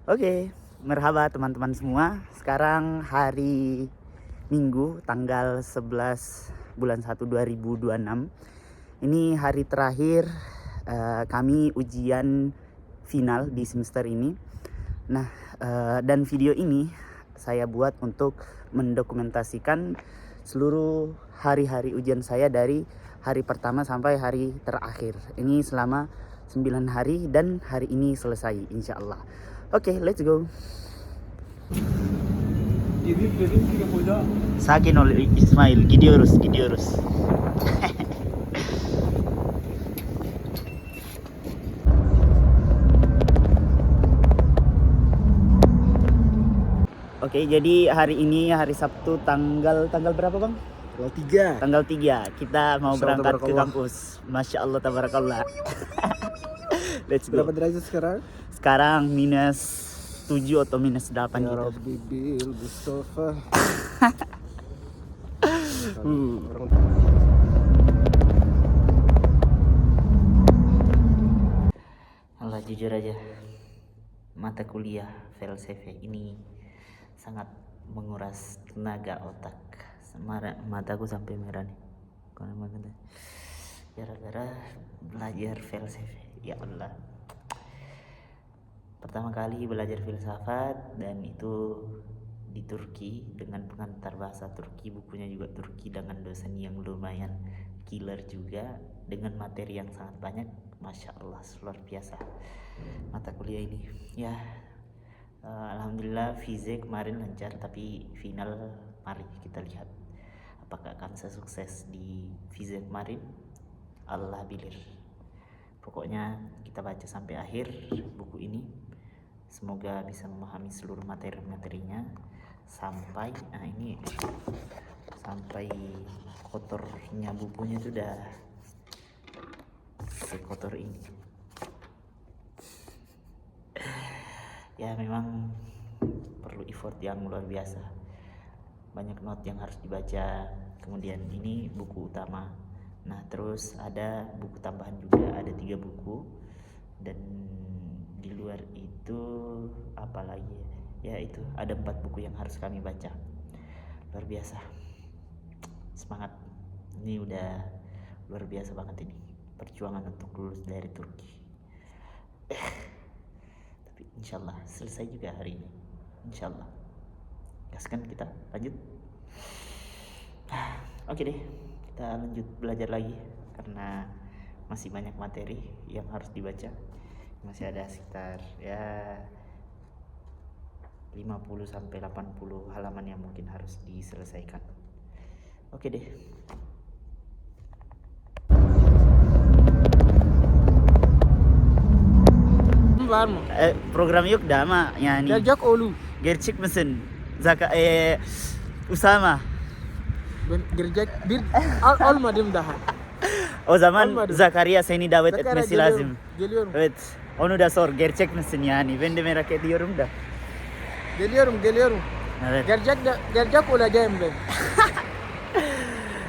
Oke, merhaba teman-teman semua. Sekarang hari Minggu tanggal 11 bulan 1 2026. Ini hari terakhir kami ujian final di semester ini. Nah, dan video ini saya buat untuk mendokumentasikan seluruh hari-hari ujian saya dari hari pertama sampai hari terakhir. Ini selama 9 hari dan hari ini selesai insya Allah. Oke, let's go. Sakin oleh Ismail, gidiyoruz. Oke, jadi hari ini hari Sabtu tanggal berapa, Bang? Tanggal 3. Kita mau berangkat ke kampus. Masya Allah, tabarakallah. Let's go. Berapa derajat sekarang? Sekarang -7 atau -8 Ya gitu. Rabbi bil Mustafa. Allah, jujur aja, mata kuliah filsafat ini sangat menguras tenaga otak. Mataku sampai merah nih gara-gara belajar filsafat. Ya Allah, pertama kali belajar filsafat dan itu di Turki dengan pengantar bahasa Turki, bukunya juga Turki dengan dosen yang lumayan killer juga, dengan materi yang sangat banyak. Masya Allah, luar biasa mata kuliah ini ya. Alhamdulillah Fize kemarin lancar, tapi final mari kita lihat apakah akan sesukses di Fize kemarin. Allah bilir. Pokoknya kita baca sampai akhir buku ini, semoga bisa memahami seluruh materi-materinya sampai sampai kotornya bukunya itu udah sekotor ini. Ya memang perlu effort yang luar biasa, banyak not yang harus dibaca. Kemudian ini buku utama, nah terus ada buku tambahan juga, ada 3 buku, dan di luar itu apalagi ya itu ada 4 buku yang harus kami baca. Luar biasa, semangat. Ini udah luar biasa banget ini perjuangan untuk lulus dari Turki. Tapi insyaallah selesai juga hari ini, insyaallah. Gaskan, kita lanjut. Oke deh, kita lanjut belajar lagi karena masih banyak materi yang harus dibaca. Masih ada sekitar ya 50 sampai 80 halaman yang mungkin harus diselesaikan. Oke deh. Var mı? Program yok da ama yani. Gelecek oğlu. Gerçek misin? Usama. Ben gelecek bir almadım daha. O zaman Olmadı. Zakaria seni davet Zakaria, etmesi geliyorum, lazım. Geliyorum. Evet. Onu da sor. Gerçek misin yani? Ben de merak ediyorum da. Geliyorum. Evet. Gelecek olacağım ben.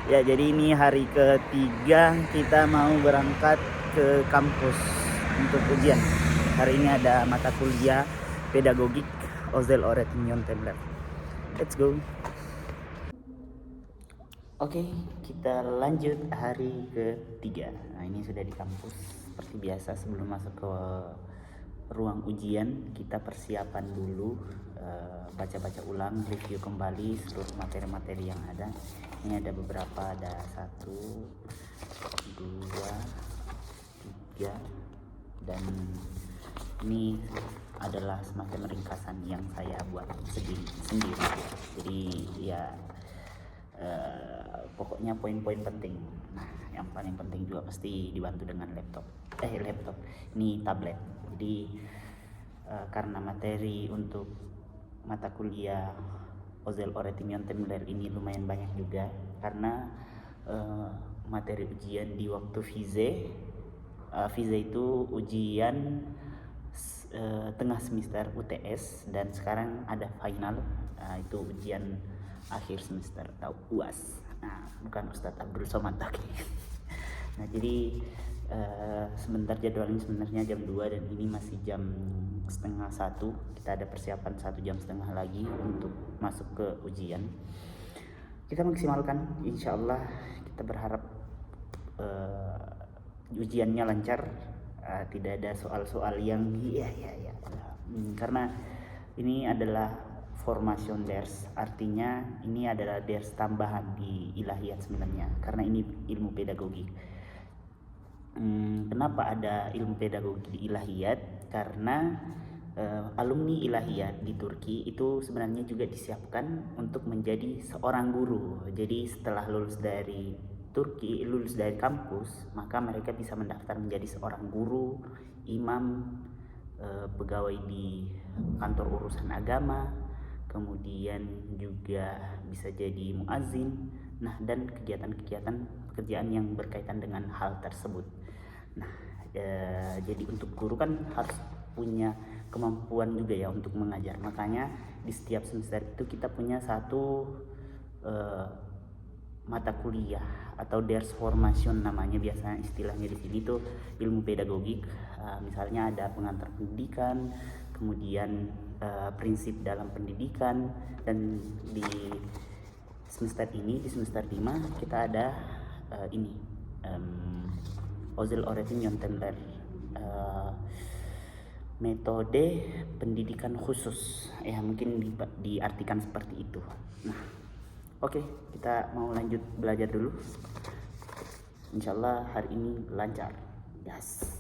Ya, jadi ini hari ketiga kita mau berangkat ke kampus untuk ujian. Hari ini ada mata kuliah pedagogik Özel Öğretim Yöntemleri. Let's go. Oke, kita lanjut hari ketiga. Nah, ini sudah di kampus. Seperti biasa sebelum masuk ke ruang ujian, kita persiapan dulu, baca-baca ulang, review kembali seluruh materi-materi yang ada. Ini ada beberapa, ada 1, 2, 3, dan ini adalah semacam ringkasan yang saya buat sendiri. Jadi ya pokoknya poin-poin penting. Nah, yang paling penting juga pasti dibantu dengan laptop. Ini tablet. Jadi karena materi untuk mata kuliah Özel Öğretim Yöntemleri ini lumayan banyak juga, karena materi ujian di waktu Fize itu ujian tengah semester UTS, dan sekarang ada final, itu ujian akhir semester atau UAS. Nah, bukan Ustadz Abdul Somad. Nah, jadi Sebentar, jadwalnya sebenarnya jam 2 dan ini masih jam setengah 1. Kita ada persiapan 1,5 jam lagi untuk masuk ke ujian. Kita maksimalkan, insya Allah. Kita berharap ujiannya lancar, tidak ada soal-soal yang karena ini adalah formation ders, artinya ini adalah ders tambahan di ilahiyat sebenarnya, karena ini ilmu pedagogik. Kenapa ada ilmu pedagogi di ilahiyat? Karena alumni ilahiyat di Turki itu sebenarnya juga disiapkan untuk menjadi seorang guru. Jadi setelah lulus dari Turki, lulus dari kampus, maka mereka bisa mendaftar menjadi seorang guru, imam, pegawai di kantor urusan agama, kemudian juga bisa jadi muazin. Nah, dan kegiatan-kegiatan pekerjaan yang berkaitan dengan hal tersebut. Nah, jadi untuk guru kan harus punya kemampuan juga ya untuk mengajar. Makanya di setiap semester itu kita punya satu mata kuliah atau ders formation namanya, biasanya istilahnya di sini tuh ilmu pedagogik. Misalnya ada pengantar pendidikan, kemudian prinsip dalam pendidikan, dan di semester ini, di semester 5 kita ada Özel Öğretim Yöntemler, metode pendidikan khusus, ya mungkin diartikan seperti itu. Nah, oke, kita mau lanjut belajar dulu. Insyaallah hari ini lancar. Yes.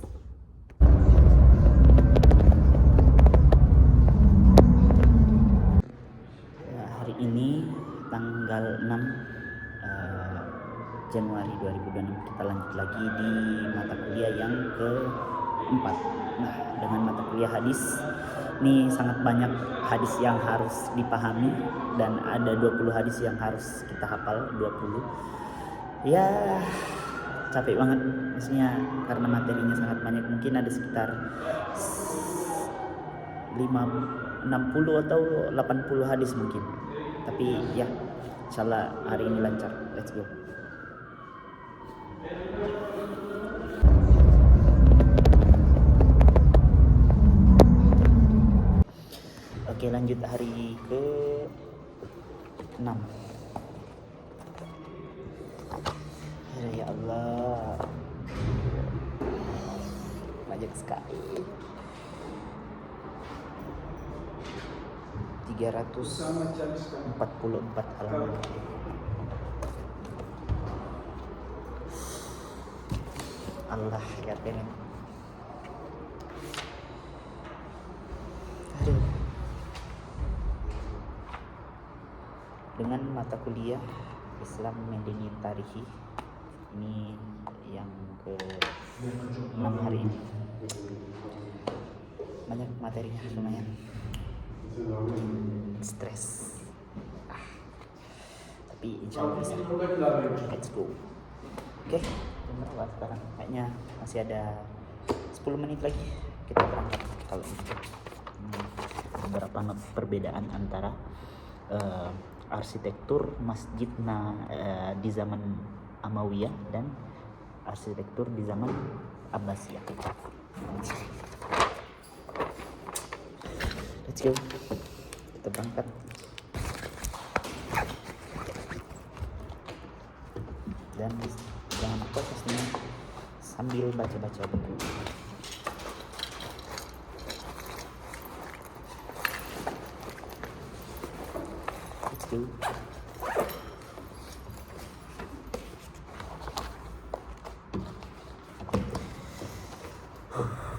Hari ini tanggal 6 Januari 2026 kita lanjut lagi di mata kuliah yang keempat. Nah, dengan mata kuliah hadis ini sangat banyak hadis yang harus dipahami, dan ada 20 hadis yang harus kita hafal, 20. Ya, capek banget maksudnya karena materinya sangat banyak. Mungkin ada sekitar 60 atau 80 hadis mungkin. Tapi ya, insyaallah hari ini lancar. Let's go. Oke, lanjut hari ke-6. Ya Allah, banyak sekali. 344 halaman. Allah ya Tuhan. Aduh. Dengan mata kuliah Islam Medeni Tarihi ini yang ke-6 hari ini. Banyak materinya, lumayan stres, tapi insyaallah bisa. Let's go. Oke, berapa sekarang? Kayaknya masih ada 10 menit lagi kita berangkat. Kalau itu beberapa perbedaan antara arsitektur masjid di zaman Amawiyah dan arsitektur di zaman Abbasiyah. Let's go, kita berangkat. Dan jangan lupa pastinya sambil baca-baca buku. Let's go.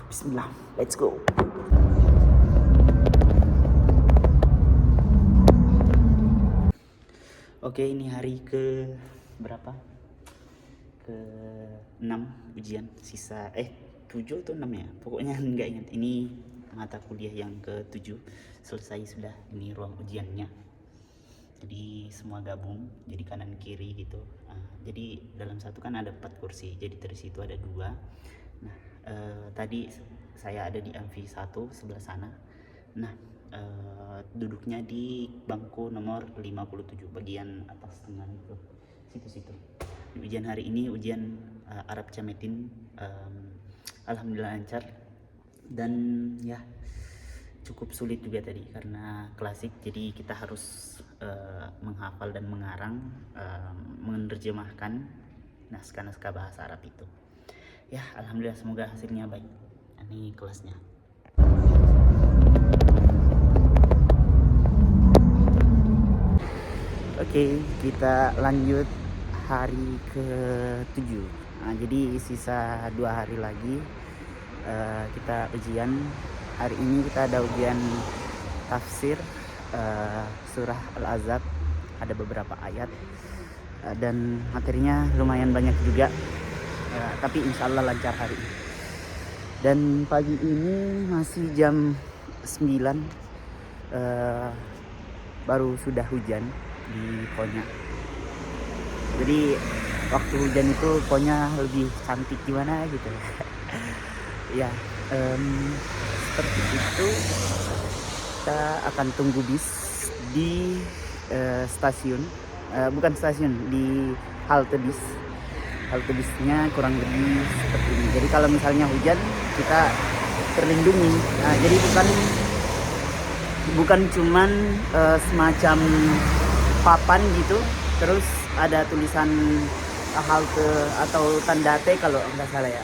Bismillah, let's go. Oke, ini hari ke berapa? Ke-6 ujian, sisa 7 atau 6 ya, pokoknya nggak ingat. Ini mata kuliah yang ke-7 selesai sudah. Ini ruang ujiannya, jadi semua gabung, jadi kanan kiri gitu. Jadi dalam satu kan ada 4 kursi, jadi dari situ ada 2. Nah, tadi saya ada di amphi 1 sebelah sana. Nah, duduknya di bangku nomor 57 bagian atas tengah itu, situ-situ. ujian hari ini, ujian Arab Cametin, alhamdulillah lancar. Dan ya cukup sulit juga tadi karena klasik, jadi kita harus menghafal dan mengarang, menerjemahkan naskah-naskah bahasa Arab itu. Ya alhamdulillah, semoga hasilnya baik. Ini kelasnya. Oke, kita lanjut hari ke-7. Nah, jadi sisa 2 hari lagi kita ujian. Hari ini kita ada ujian tafsir surah Al-Ahzab, ada beberapa ayat dan materinya lumayan banyak juga, tapi insya Allah lancar hari ini. Dan pagi ini masih jam 9, baru sudah hujan di Konya. Jadi waktu hujan itu Konya lebih cantik gimana gitu. Ya seperti itu. Kita akan tunggu bis di stasiun, bukan stasiun, di halte bis. Halte bisnya kurang lebih seperti ini. Jadi kalau misalnya hujan kita terlindungi. Nah, jadi bukan cuman semacam papan gitu, terus ada tulisan halte atau tanda T kalau nggak salah ya.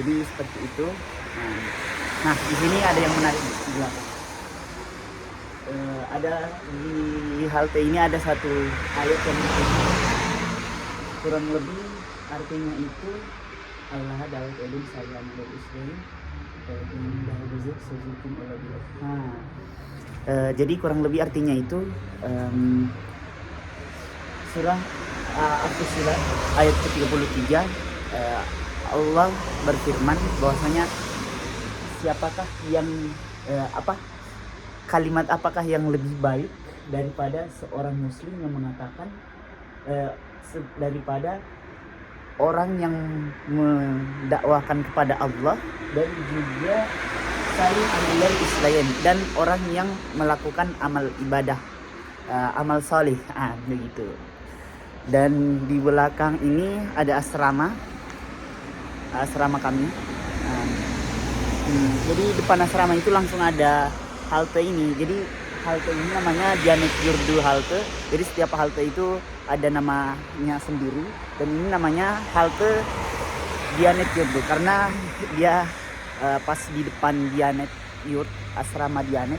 Jadi seperti itu. Nah di sini ada yang menarik di belakang. Ada di halte ini ada satu ayat yang kurang lebih artinya itu Allah dalam ilmu saya menurut Islam jadi kurang lebih artinya itu surah Al-Fussilat ayat ke-33, Allah berfirman bahwasanya siapakah yang kalimat apakah yang lebih baik daripada seorang muslim yang mengatakan daripada orang yang mendakwakan kepada Allah dan juga saling amil Islam, dan orang yang melakukan amal ibadah, amal salih, begitu. Dan di belakang ini ada asrama kami. Jadi depan asrama itu langsung ada halte ini. Jadi halte ini namanya Diyanet Yurdu halte. Jadi setiap halte itu ada namanya sendiri, dan ini namanya halte Diyanet Yurdu karena dia pas di depan Diyanet Yurd, asrama Diyanet.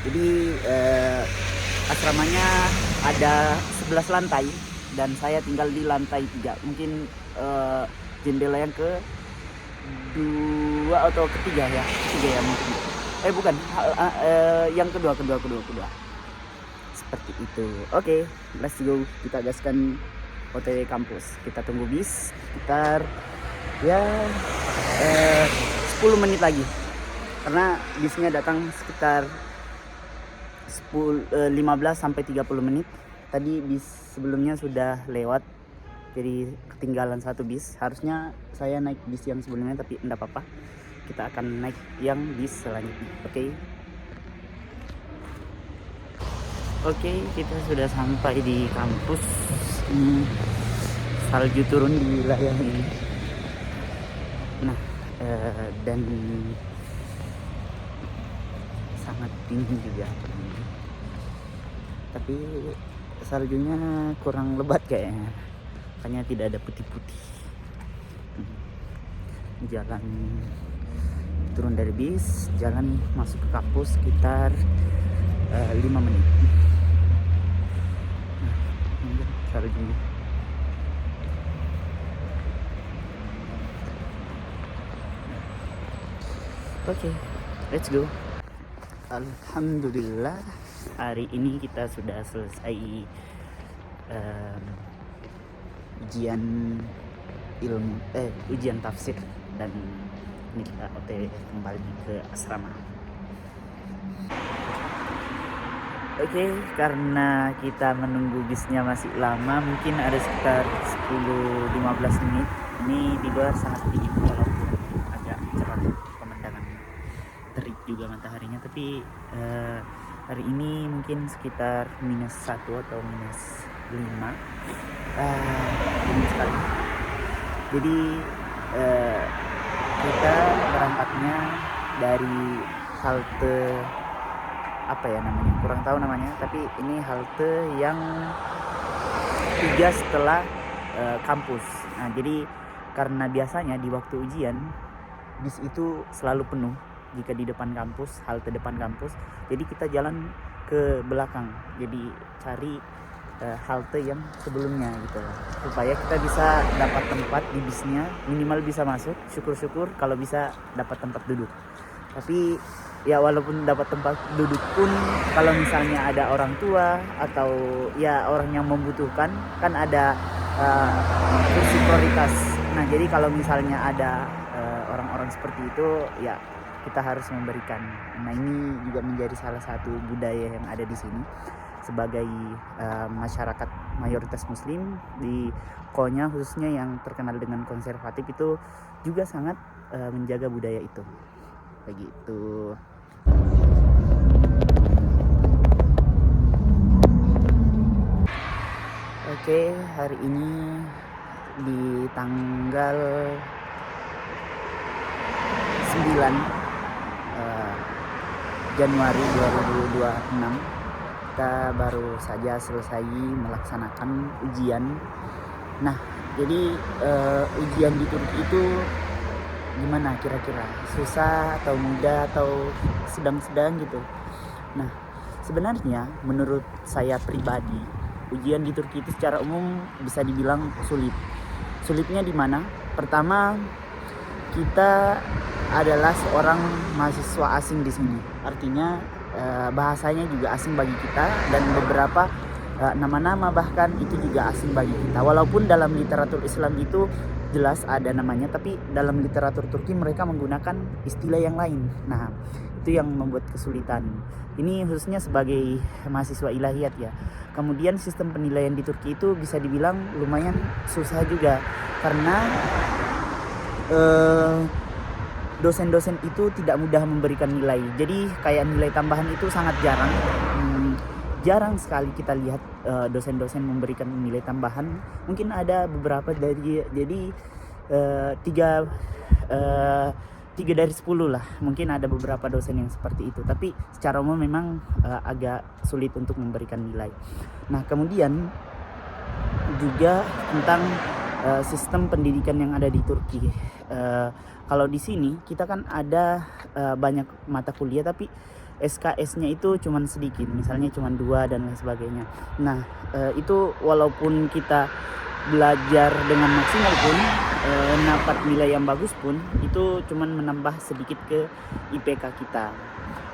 Jadi asramanya ada 11 lantai dan saya tinggal di lantai 3. Mungkin jendela yang ke-2 atau ketiga ya mungkin. Bukan, yang kedua. Seperti itu. Oke, let's go. Kita gaskan OTW kampus. Kita tunggu bis sekitar 10 menit lagi. Karena bisnya datang sekitar 15 sampai 30 menit. Tadi bis sebelumnya sudah lewat. Jadi ketinggalan satu bis. Harusnya saya naik bis yang sebelumnya, tapi enggak apa-apa. Kita akan naik yang bis selanjutnya. Oke, kita sudah sampai di kampus. Salju turun di wilayah ini. Nah, dan sangat tinggi juga. Tapi saljunya kurang lebat kayaknya. Makanya tidak ada putih-putih. Jalan turun dari bis, jalan masuk ke kampus sekitar 5 menit. Saljunya. Oke, let's go. Alhamdulillah hari ini kita sudah selesai ujian tafsir, dan ini kita OTW kembali ke asrama. Oke, karena kita menunggu bisnya masih lama, mungkin ada sekitar 10-15 menit. Ini di luar sangat dingin walaupun agak cerah pemandangan, terik juga mataharinya, tapi hari ini mungkin sekitar -1 atau Dingin sekali. Jadi kita berangkatnya dari halte apa ya namanya, kurang tahu namanya, tapi ini halte yang 3 setelah kampus. Nah, jadi karena biasanya di waktu ujian bis itu selalu penuh jika di depan kampus, halte depan kampus. Jadi kita jalan ke belakang, jadi cari halte yang sebelumnya gitu, supaya kita bisa dapat tempat di bisnya, minimal bisa masuk. Syukur-syukur kalau bisa dapat tempat duduk. Tapi ya walaupun dapat tempat duduk pun, kalau misalnya ada orang tua atau ya orang yang membutuhkan, kan ada kursi prioritas. Nah, jadi kalau misalnya ada orang-orang seperti itu, ya kita harus memberikan. Nah, ini juga menjadi salah satu budaya yang ada di sini. Sebagai masyarakat mayoritas muslim di Konya khususnya yang terkenal dengan konservatif, itu juga sangat menjaga budaya itu. Begitu. Oke, hari ini di tanggal 9 Januari 2026, kita baru saja selesai melaksanakan ujian. Nah, jadi ujian di Turki itu gimana kira-kira? Susah atau mudah atau sedang-sedang gitu? Nah, sebenarnya menurut saya pribadi, ujian di Turki itu secara umum bisa dibilang sulit. Sulitnya di mana? Pertama, kita adalah seorang mahasiswa asing di sini. Artinya bahasanya juga asing bagi kita, dan beberapa nama-nama bahkan itu juga asing bagi kita. Walaupun dalam literatur Islam itu jelas ada namanya, tapi dalam literatur Turki mereka menggunakan istilah yang lain. Nah, itu yang membuat kesulitan. Ini khususnya sebagai mahasiswa ilahiyat ya. Kemudian sistem penilaian di Turki itu bisa dibilang lumayan susah juga, karena dosen-dosen itu tidak mudah memberikan nilai. Jadi kayak nilai tambahan itu sangat jarang. Jarang sekali kita lihat dosen-dosen memberikan nilai tambahan. Mungkin ada beberapa dari, jadi 3 dari 10 lah. Mungkin ada beberapa dosen yang seperti itu. Tapi secara umum memang agak sulit untuk memberikan nilai. Nah, kemudian juga tentang sistem pendidikan yang ada di Turki. Kalau di sini kita kan ada banyak mata kuliah, tapi SKS-nya itu cuman sedikit, misalnya cuman 2 dan lain sebagainya. Nah, itu walaupun kita belajar dengan maksimal pun, dapat nilai yang bagus pun, itu cuman menambah sedikit ke IPK kita.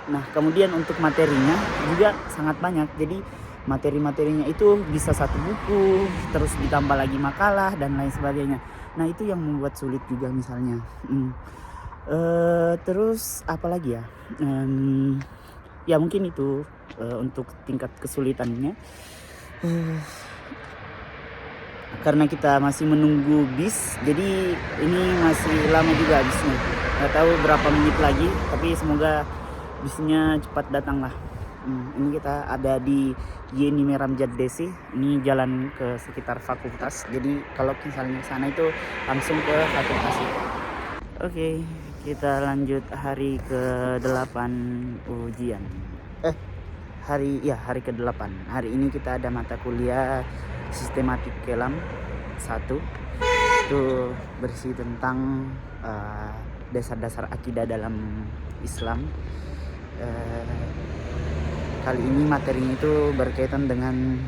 Nah, kemudian untuk materinya juga sangat banyak. Jadi materi-materinya itu bisa 1 buku, terus ditambah lagi makalah dan lain sebagainya. Nah, itu yang membuat sulit juga misalnya. Terus apa lagi ya? Ya mungkin itu untuk tingkat kesulitannya. Karena kita masih menunggu bis, jadi ini masih lama juga bisnya. Nggak tahu berapa menit lagi, tapi semoga bisnya cepat datang lah. Ini kita ada di Yeni Meram Caddesi. Ini jalan ke sekitar fakultas. Jadi kalau misalnya ke sana itu langsung ke fakultas. Oke, kita lanjut hari ke-8 ujian. Hari ke-8. Hari ini kita ada mata kuliah sistematik kelam 1. Itu berisi tentang dasar-dasar akidah dalam Islam. Kali ini materinya itu berkaitan dengan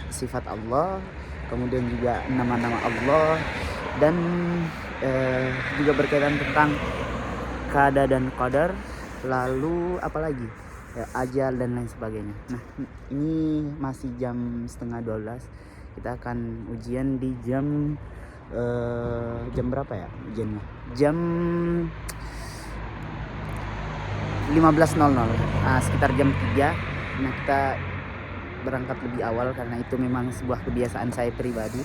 sifat Allah, kemudian juga nama-nama Allah, dan juga berkaitan tentang qada dan qadar, lalu apalagi ya, ajal dan lain sebagainya. Nah, ini masih jam 11:30. Kita akan ujian di jam berapa ya ujiannya? Jam 15.00. Sekitar jam 3. Nah, kita berangkat lebih awal karena itu memang sebuah kebiasaan saya pribadi.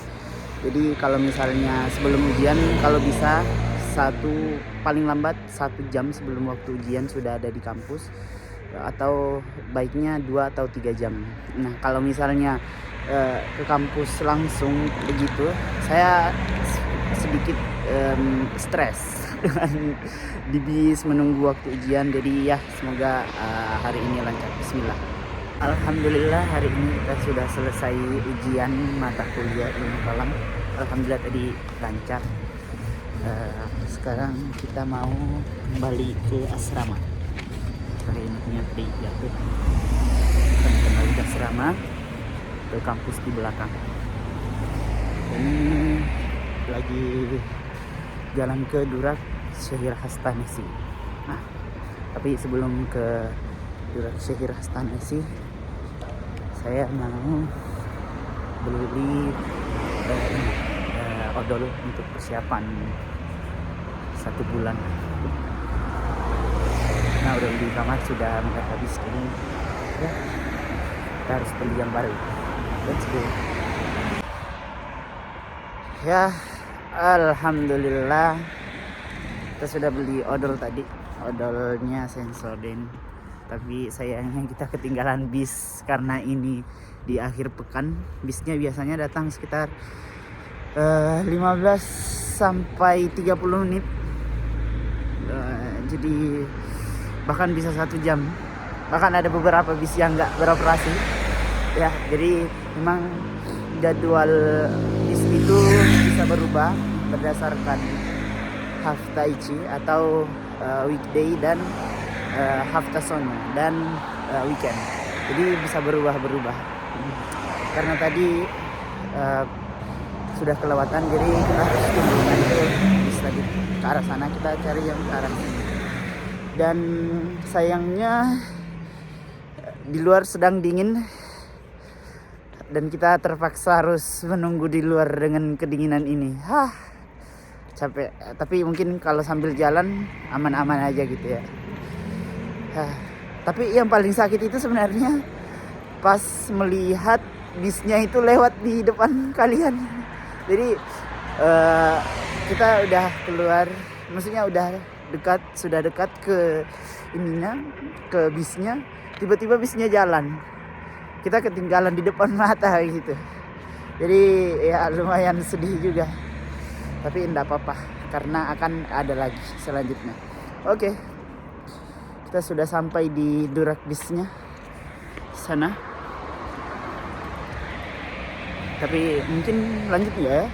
Jadi kalau misalnya sebelum ujian, kalau bisa paling lambat 1 jam sebelum waktu ujian sudah ada di kampus. atau baiknya 2 atau 3 jam. Nah, kalau misalnya ke kampus langsung begitu, saya sedikit stres dengan di bis menunggu waktu ujian. Jadi ya semoga hari ini lancar. Bismillah. Alhamdulillah hari ini kita sudah selesai ujian mata kuliah ilmu kalam. Alhamdulillah tadi lancar. Sekarang kita mau kembali ke asrama. Hari ini punya tadi jatuh. Kita kembali ke asrama, ke kampus di belakang. Ini lagi jalan ke Durak Syahir Hastanesi. Nah, tapi sebelum ke Durak Syahir Hastanesi, saya mau beli odol untuk persiapan 1 bulan. Nah, udah di kamar sudah mulai habis ini. Ya, kita harus beli yang baru. Let's go. Ya, alhamdulillah kita sudah beli odol tadi. Odolnya Sensodyne. Tapi sayangnya kita ketinggalan bis karena ini di akhir pekan. Bisnya biasanya datang sekitar 15 sampai 30 menit. Jadi bahkan bisa 1 jam. Bahkan ada beberapa bis yang nggak beroperasi. Ya, jadi memang jadwal bis itu bisa berubah berdasarkan Haftaichi atau weekday dan Haftasono dan weekend. Jadi bisa berubah. Karena tadi sudah kelewatan, jadi kita harus tunggu nanti bis lagi ke arah sana, kita cari yang ke arah sini. Dan sayangnya di luar sedang dingin dan kita terpaksa harus menunggu di luar dengan kedinginan ini. Capek. Tapi mungkin kalau sambil jalan aman-aman aja gitu ya. Tapi yang paling sakit itu sebenarnya pas melihat bisnya itu lewat di depan kalian. Jadi kita udah keluar, maksudnya sudah dekat ke ininya, ke bisnya, tiba-tiba bisnya jalan. Kita ketinggalan di depan mata gitu. Jadi ya lumayan sedih juga. Tapi enggak apa-apa karena akan ada lagi selanjutnya. Oke. Kita sudah sampai di Durak bisnya sana. Tapi mungkin lanjut ya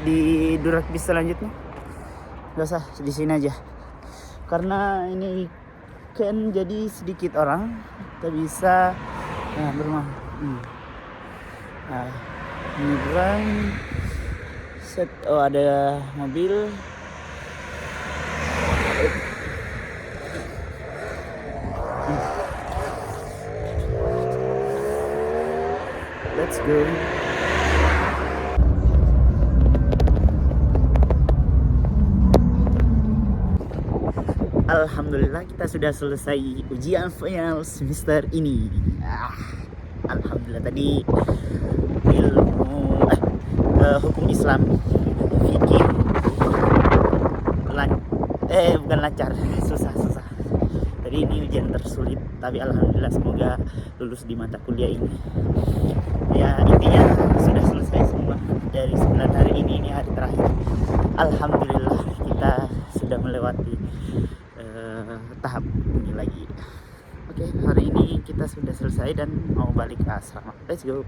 di Durak bis selanjutnya. Gak usah di sini aja. Karena ini kan jadi sedikit orang, kita bisa bermain. Nah, ini berang set. Oh, ada mobil. Let's go. Alhamdulillah kita sudah selesai ujian final semester ini. Alhamdulillah tadi ilmu hukum Islam, fikih bukan lancar, susah. Tadi ini ujian tersulit, tapi alhamdulillah semoga lulus di mata kuliah ini. Ya intinya sudah selesai semua dari 9 hari ini hari terakhir. Alhamdulillah kita sudah melewati tahap ini lagi. Oke, hari ini kita sudah selesai dan mau balik ke asrama. Let's go.